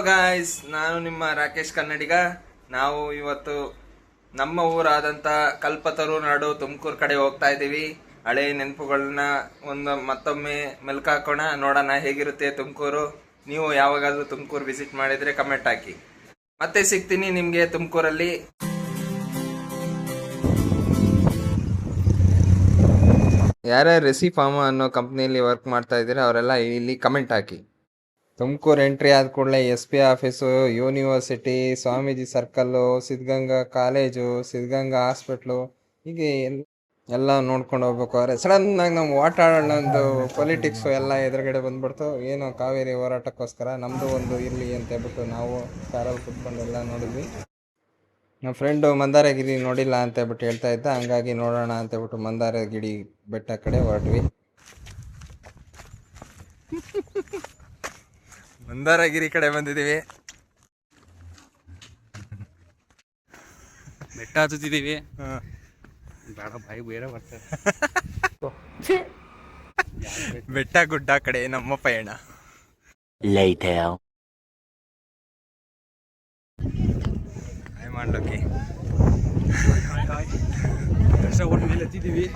Guys, ನಾನು ನಿಮ್ಮ ರಾಕೇಶ್ ಕನ್ನಡಿಗ. ನಾವು ಇವತ್ತು ನಮ್ಮ ಊರಾದಂಥ ಕಲ್ಪತರು ನಾಡು ತುಮಕೂರು ಕಡೆ ಹೋಗ್ತಾ ಇದ್ದೀವಿ. ಹಳೆ ನೆನಪುಗಳನ್ನ ಮತ್ತೊಮ್ಮೆ ಮೆಲ್ಕಾಕೋಣ, ನೋಡೋಣ ಹೇಗಿರುತ್ತೆ ತುಮಕೂರು. ನೀವು ಯಾವಾಗಾದ್ರೂ ತುಮಕೂರು ವಿಸಿಟ್ ಮಾಡಿದ್ರೆ ಕಮೆಂಟ್ ಹಾಕಿ. ಮತ್ತೆ ಸಿಗ್ತೀನಿ ನಿಮಗೆ ತುಮಕೂರಲ್ಲಿ. ಯಾರ್ಯಾರು ರೆಸಿ ಫಾರ್ಮ್ ಅನ್ನೋ ಕಂಪ್ನಿಯಲ್ಲಿ ವರ್ಕ್ ಮಾಡ್ತಾ ಇದ್ದೀರಾ ಅವರೆಲ್ಲ ಇಲ್ಲಿ ಕಮೆಂಟ್ ಹಾಕಿ. ತುಮಕೂರು ಎಂಟ್ರಿ ಆದ ಕೂಡಲೇ SP office, university, Swamiji circle, Siddaganga college, Siddaganga hospital, ಹೀಗೆ ಎಲ್ಲ ನೋಡ್ಕೊಂಡು ಹೋಗ್ಬೇಕು. ಆದರೆ ಸಡನ್ನಾಗಿ ನಾವು ಒಂದು ಪೊಲಿಟಿಕ್ಸು ಎಲ್ಲ ಎದುರುಗಡೆ ಬಂದ್ಬಿಡ್ತು. ಏನು ಕಾವೇರಿ ಹೋರಾಟಕ್ಕೋಸ್ಕರ ನಮ್ಮದು ಒಂದು ಇರಲಿ ಅಂತ ಹೇಳ್ಬಿಟ್ಟು ನಾವು ಕಾರಲ್ಲಿ ಕುತ್ಕೊಂಡು ಎಲ್ಲ ನೋಡಿದ್ವಿ. ನಮ್ಮ ಫ್ರೆಂಡು ಮಂದಾರಗಿರಿ ನೋಡಿಲ್ಲ ಅಂತ ಹೇಳ್ಬಿಟ್ಟು ಹೇಳ್ತಾ ಇದ್ದ, ಹಂಗಾಗಿ ನೋಡೋಣ ಅಂತ ಹೇಳ್ಬಿಟ್ಟು ಮಂದಾರಗಿರಿ ಬೆಟ್ಟ ಕಡೆ ಹೊರಟ್ವಿ. ಮಂದಾರಗಿರಿ ಕಡೆ ಬಂದಿದ್ದೀವಿ. ಬೆಟ್ಟ ಹತ್ತುತ್ತಿದ್ದೀವಿ. ಬೇಡ ಬಾಯಿ ಬೇರೆ ಬರ್ತಾರೆ. ಬೆಟ್ಟ ಗುಡ್ಡ ಕಡೆ ನಮ್ಮ ಪಯಣ. ಮಾಡ್ಲೋಕೆ ಕಷ್ಟ ಒಟ್ಟು ಮೇಲೆ ಹತ್ತಿದ್ದೀವಿ.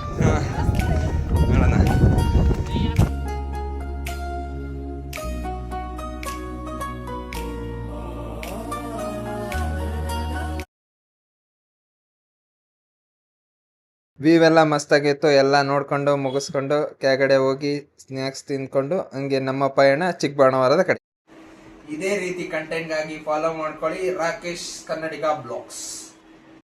ನೋಡೋಣ. ವ್ಯೂವೆಲ್ಲ ಮಸ್ತಾಗಿತ್ತು. ಎಲ್ಲ ನೋಡ್ಕೊಂಡು ಮುಗಿಸ್ಕೊಂಡು ಕೆಳಗಡೆ ಹೋಗಿ ಸ್ನ್ಯಾಕ್ಸ್ ತಿಂದ್ಕೊಂಡು ಹಂಗೆ ನಮ್ಮ ಪಯಣ ಚಿಕ್ಕಬಳ್ಳಾಪುರದ ಕಡೆ. ಇದೇ ರೀತಿ ಕಂಟೆಂಟ್ಗಾಗಿ ಫಾಲೋ ಮಾಡ್ಕೊಳ್ಳಿ ರಾಕೇಶ್ ಕನ್ನಡಿಗ ಬ್ಲಾಗ್ಸ್.